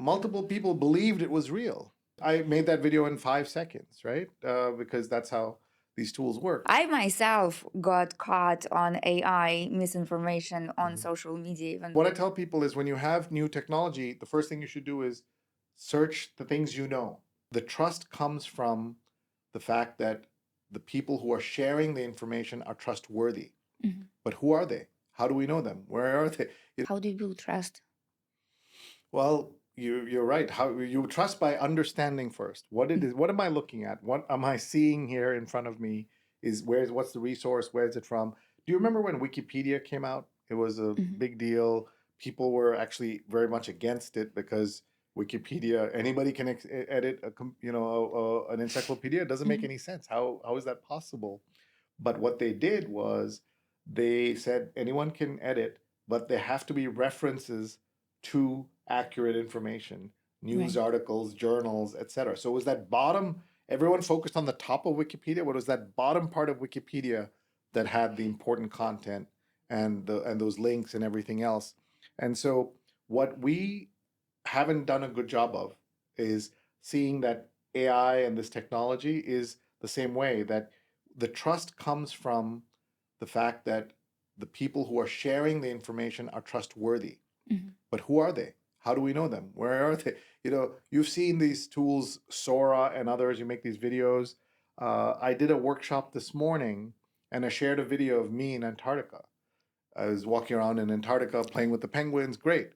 multiple people believed it was real. I made that video in 5 seconds, right? Because that's how these tools work. I myself got caught on AI misinformation on social media even. What I tell people is when you have new technology, the first thing you should do is search the things you know. The trust comes from the fact that the people who are sharing the information are trustworthy. But who are they? How do we know them? Where are they? How do you build trust? Well, you're right. How you trust by understanding first. What it is, what am I looking at? What am I seeing here in front of me? What's the resource? Where is it from? Do you remember when Wikipedia came out? It was a big deal. People were actually very much against it because Wikipedia, anybody can edit an encyclopedia. It doesn't make any sense. How is that possible? But what they did was they said anyone can edit, but there have to be references to accurate information, news articles, journals, etc. So it was that bottom, everyone focused on the top of Wikipedia, what was that bottom part of Wikipedia that had the important content and those links and everything else. And so what we haven't done a good job of is seeing that AI and this technology is the same way, that the trust comes from the fact that the people who are sharing the information are trustworthy. But who are they? How do we know them? Where are they? You've seen these tools, Sora and others, you make these videos. I did a workshop this morning and I shared a video of me in Antarctica. I was walking around in Antarctica playing with the penguins, great.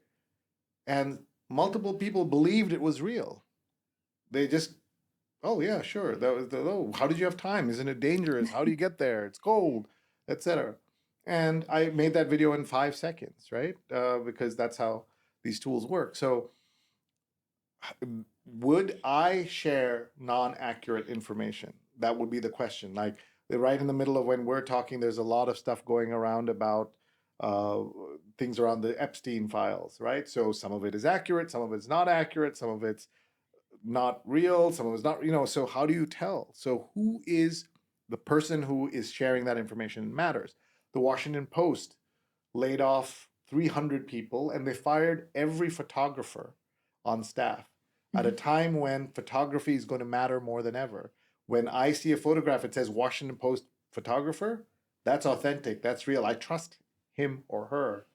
And multiple people believed it was real. They just, oh yeah, sure. How did you have time? Isn't it dangerous? How do you get there? It's cold, etc. And I made that video in 5 seconds, right? Because that's how these tools work. So would I share non-accurate information? That would be the question. Like right in the middle of when we're talking, there's a lot of stuff going around about things around the Epstein files, right? So some of it is accurate, some of it's not accurate, some of it's not real, some of it's not, so how do you tell? So who is the person who is sharing that information matters. The Washington Post laid off 300 people and they fired every photographer on staff at a time when photography is going to matter more than ever. When I see a photograph, it says Washington Post photographer, that's authentic, that's real. I trust him or her.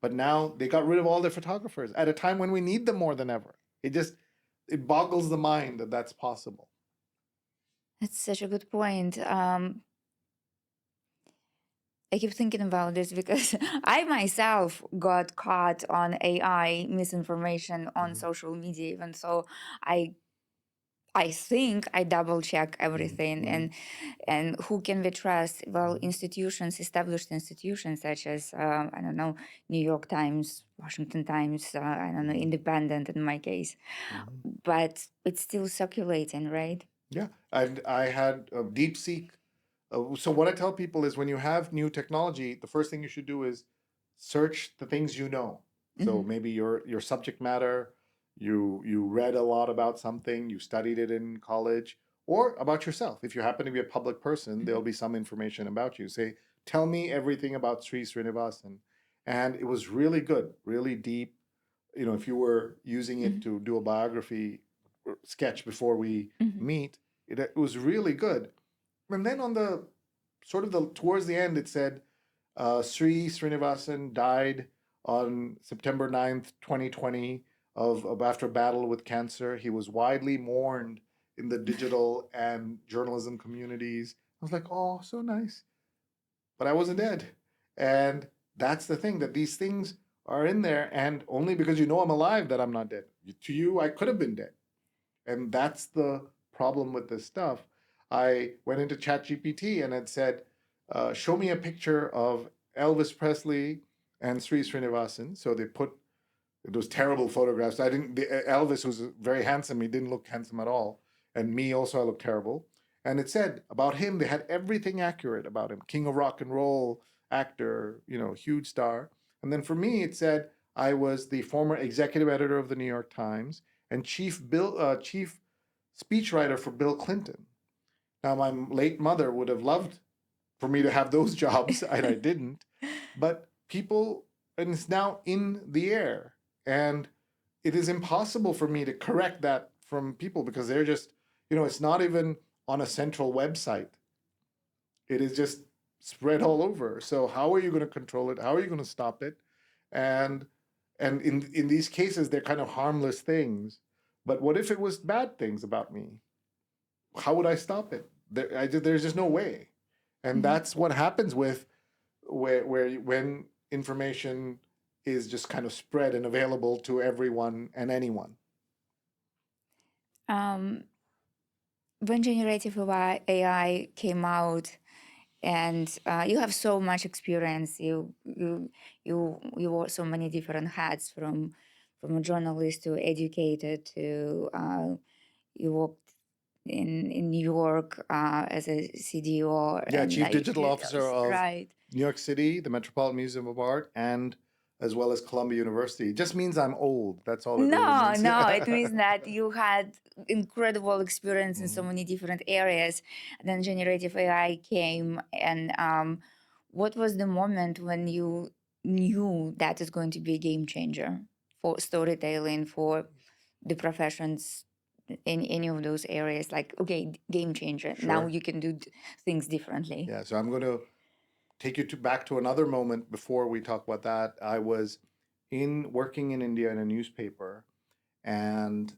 But now they got rid of all their photographers at a time when we need them more than ever. It boggles the mind that that's possible. That's such a good point. I keep thinking about this because I myself got caught on AI misinformation on social media, even so I think I double check everything. And who can we trust? Well, institutions, established institutions such as I don't know, New York Times, Washington Times, I don't know, Independent in my case, but it's still circulating, right? Yeah, and I had a DeepSeek. So what I tell people is when you have new technology, the first thing you should do is search the things you know. So maybe your subject matter, you read a lot about something, you studied it in college, or about yourself. If you happen to be a public person, there'll be some information about you. Say, tell me everything about Sree Sreenivasan. And it was really good, really deep. If you were using it to do a biography sketch before we meet, it was really good. And then on the towards the end, it said Sree Sreenivasan died on September 9th, 2020 of after a battle with cancer. He was widely mourned in the digital and journalism communities. I was like, oh, so nice. But I wasn't dead. And that's the thing, that these things are in there, and only because you know I'm alive that I'm not dead. To you, I could have been dead. And that's the problem with this stuff. I went into ChatGPT and it said, show me a picture of Elvis Presley and Sree Sreenivasan. So they put those terrible photographs. Elvis was very handsome. He didn't look handsome at all. And me also, I looked terrible. And it said about him, they had everything accurate about him. King of rock and roll, actor, huge star. And then for me, it said I was the former executive editor of the New York Times and chief speechwriter for Bill Clinton. Now, my late mother would have loved for me to have those jobs, and I didn't. But people, and it's now in the air. And it is impossible for me to correct that from people because they're just, it's not even on a central website. It is just spread all over. So how are you going to control it? How are you going to stop it? And in these cases, they're kind of harmless things. But what if it was bad things about me? How would I stop it? There's just no way. And Mhm. that's what happens with when information is just kind of spread and available to everyone and anyone. Um, when generative AI came out, and you have so much experience, you wore so many different hats, from a journalist to educator to you worked in New York as a CDO, Yeah, and Chief Digital Officer of right. New York City, the Metropolitan Museum of Art, and as well as Columbia University. It just means I'm old. That's all it really No, means. no, it means that you had incredible experience in so Mhm. many different areas. And then generative AI came, and what was the moment when you knew that is going to be a game changer for storytelling, for the professions in any of those areas? Like, okay, game changer. Now Sure. you can do things differently. Yeah. So I'm going to take you back to another moment before we talk about that. I was in working in India in a newspaper, and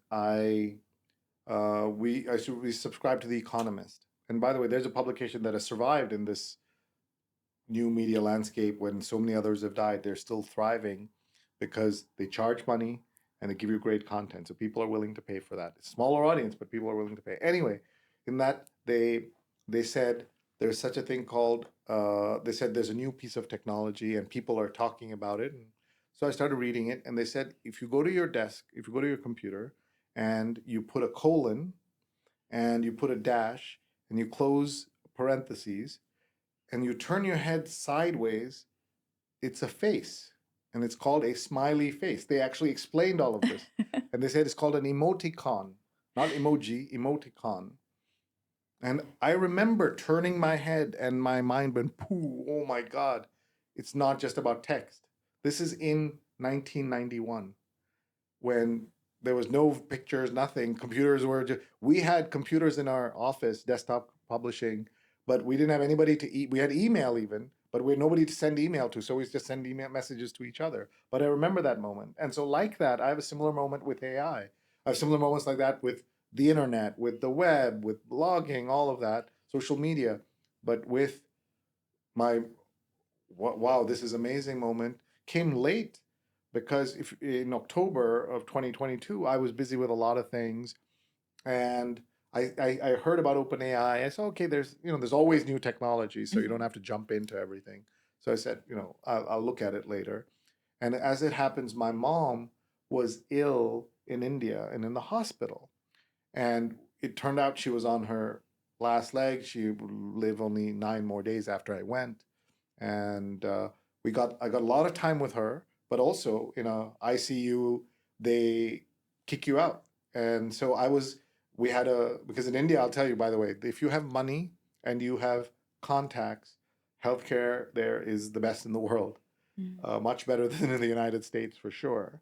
we subscribed to The Economist. And by the way, there's a publication that has survived in this new media landscape when so many others have died. They're still thriving because they charge money and they give you great content. So people are willing to pay for that. It's a smaller audience, but people are willing to pay. Anyway, in that they said there's such a thing called they said there's a new piece of technology and people are talking about it. And so I started reading it, and they said if you go to your desk, if you go to your computer and you put a colon and you put a dash and you close parentheses and you turn your head sideways, it's a face. And it's called a smiley face. They actually explained all of this. And they said it's called an emoticon, not emoji, emoticon. And I remember turning my head and my mind went, pooh, oh my God. It's not just about text. This is in 1991 when there was no pictures, nothing. Computers were just, we had computers in our office, desktop publishing, but we didn't have anybody to eat. We had email even, but we had nobody to send email to. So we just send email messages to each other. But I remember that moment. And so, like that, I have a similar moment with AI. I have similar moments like that with the internet, with the web, with blogging, all of that, social media. But with my wow, this is amazing moment came late because if in October of 2022, I was busy with a lot of things, and I heard about OpenAI. I said, okay, there's always new technology, so you don't have to jump into everything. So I said, I'll look at it later. And as it happens, my mom was ill in India and in the hospital, and it turned out she was on her last leg. She would live only 9 more days after I went, and I got a lot of time with her, but also in a ICU they kick you out, and so we had a because in India, I'll tell you, by the way, if you have money and you have contacts, healthcare there is the best in the world, much better than in the United States for sure.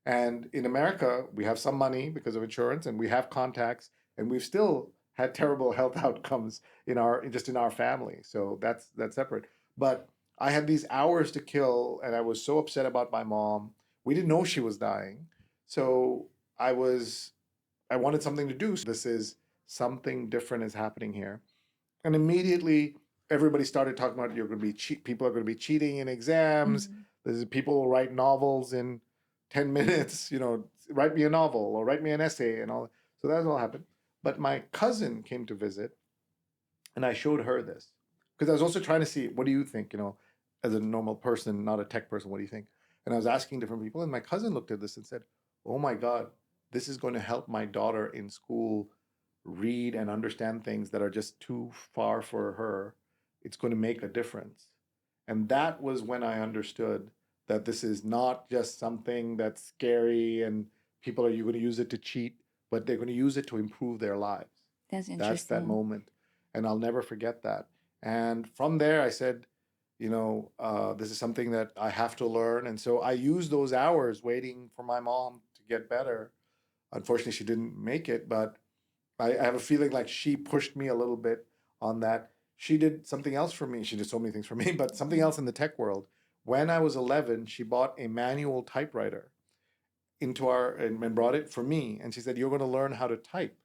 And in America, we have some money because of insurance, and we have contacts, and we've still had terrible health outcomes in our family. So that's separate. But I had these hours to kill, and I was so upset about my mom. We didn't know she was dying, so I wanted something to do. So this is something different is happening here, and immediately everybody started talking about you're going to be people are going to be cheating in exams. There's people who write novels in 10 minutes, write me a novel or write me an essay and all. So that all happened. But my cousin came to visit, and I showed her this because I was also trying to see what do you think, as a normal person, not a tech person, what do you think? And I was asking different people, and my cousin looked at this and said, "Oh my God, this is going to help my daughter in school read and understand things that are just too far for her. It's going to make a difference." And that was when I understood that this is not just something that's scary and people are you going to use it to cheat, but they're going to use it to improve their lives. That's That's that interesting. moment. And I'll never forget that. And from there, I said, this is something that I have to learn. And so I used those hours waiting for my mom to get better. Unfortunately, she didn't make it, but I have a feeling like she pushed me a little bit on that. She did something else for me. She did so many things for me, but something else in the tech world. When I was 11, she bought a manual typewriter into our and brought it for me. And she said, "You're going to learn how to type."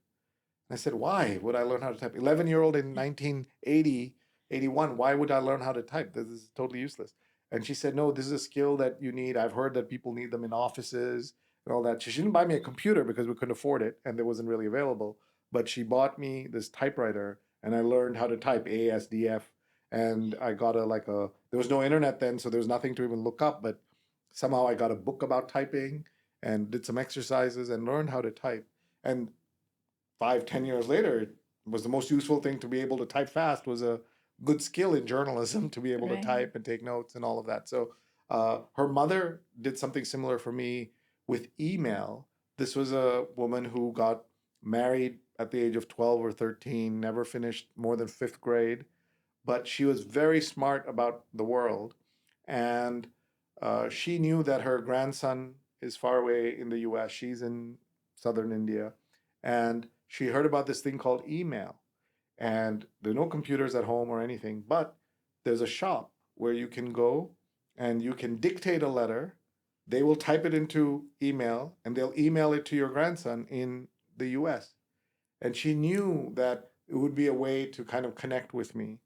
And I said, "Why would I learn how to type? 11-year-old in 1980, 81, why would I learn how to type? This is totally useless." And she said, "No, this is a skill that you need. I've heard that people need them in offices and all that." She didn't buy me a computer because we couldn't afford it and it wasn't really available. But she bought me this typewriter and I learned how to type ASDF. And I got there was no internet then, so there was nothing to even look up. But somehow I got a book about typing and did some exercises and learned how to type. And 5, 10 years later, it was the most useful thing to be able to type fast, was a good skill in journalism to be able to Right. type and take notes and all of that. So her mother did something similar for me with email. This was a woman who got married at the age of 12 or 13, never finished more than fifth grade, but she was very smart about the world. And she knew that her grandson is far away in the US. She's in southern India. And she heard about this thing called email. And there are no computers at home or anything, but there's a shop where you can go and you can dictate a letter. They will type it into email and they'll email it to your grandson in the US. And she knew that it would be a way to kind of connect with me.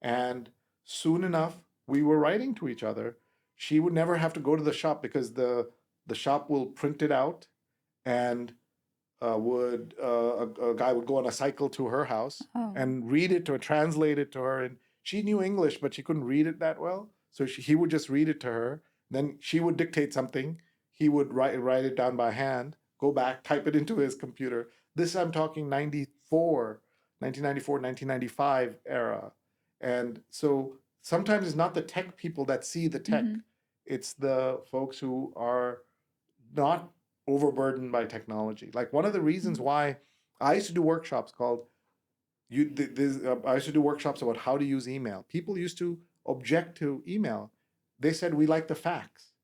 And soon enough, we were writing to each other. She would never have to go to the shop because the shop will print it out and would a guy would go on a cycle to her house Oh. and read it to her, translate it to her, and she knew English, but she couldn't read it that well. So he would just read it to her. Then she would dictate something. He would write it down by hand, go back, type it into his computer. This I'm talking 1994, 1995 era. And so sometimes it's not the tech people that see the tech. Mhm. It's the folks who are not overburdened by technology. Like one of the reasons why I used to do workshops called I used to do workshops about how to use email. People used to object to email. They said we like the fax.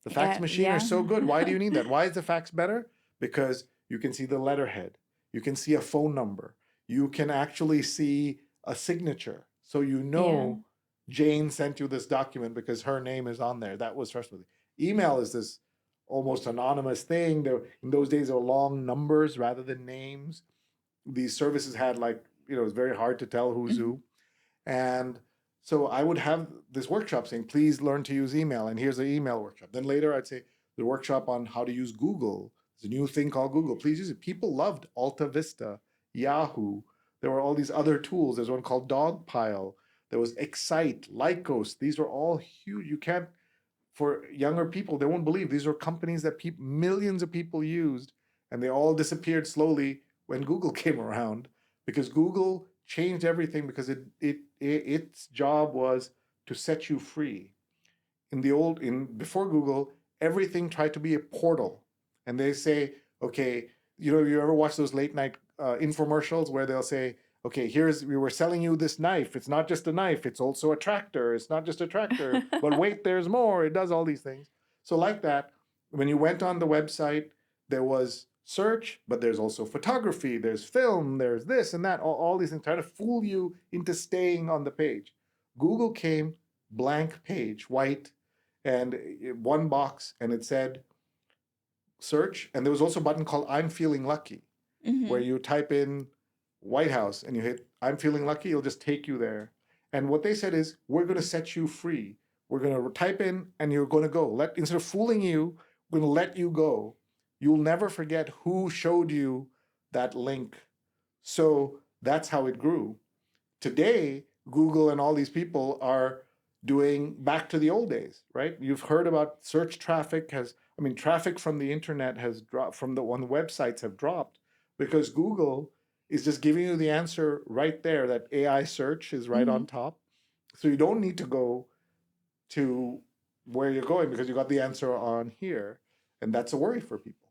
The fax machine Yeah. is so good. Why do you need that? Why is the fax better? Because you can see the letterhead. You can see a phone number. You can actually see a signature. So you Yeah. know Jane sent you this document because her name is on there. That was trustworthy. Email is this almost anonymous thing. There, in those days, there were long numbers rather than names. These services had it was very hard to tell who's Mhm. who. And so I would have this workshop saying, please learn to use email. And here's the email workshop. Then later I'd say the workshop on how to use Google. There's a new thing called Google. Please use it. People loved Alta Vista, Yahoo. There were all these other tools. There's one called Dogpile. There was Excite, Lycos. These are all huge. You can't, for younger people, they won't believe these are companies that millions of people used, and they all disappeared slowly when Google came around, because Google changed everything because its job was to set you free. Before Google, everything tried to be a portal, and they say, okay, you ever watch those late night infomercials where they'll say, okay, we were selling you this knife. It's not just a knife. It's also a tractor. It's not just a tractor, but wait, there's more. It does all these things. So like that, when you went on the website, there was search, but there's also photography, there's film, there's this and that, all these things trying to fool you into staying on the page. Google came, blank page, white, and one box, and it said search. And there was also a button called I'm feeling lucky, where you type in White House and you hit I'm feeling lucky, it'll just take you there. And what they said is, we're going to set you free. We're going to type in and you're going to go. Instead of fooling you, we're going to let you go. You'll never forget who showed you that link. So that's how it grew. Today, Google and all these people are doing back to the old days, right? You've heard about search traffic traffic from the internet has dropped, from the websites have dropped because Google is just giving you the answer right there. That AI search is right on top. So you don't need to go to where you're going because you got the answer on here. And that's a worry for people.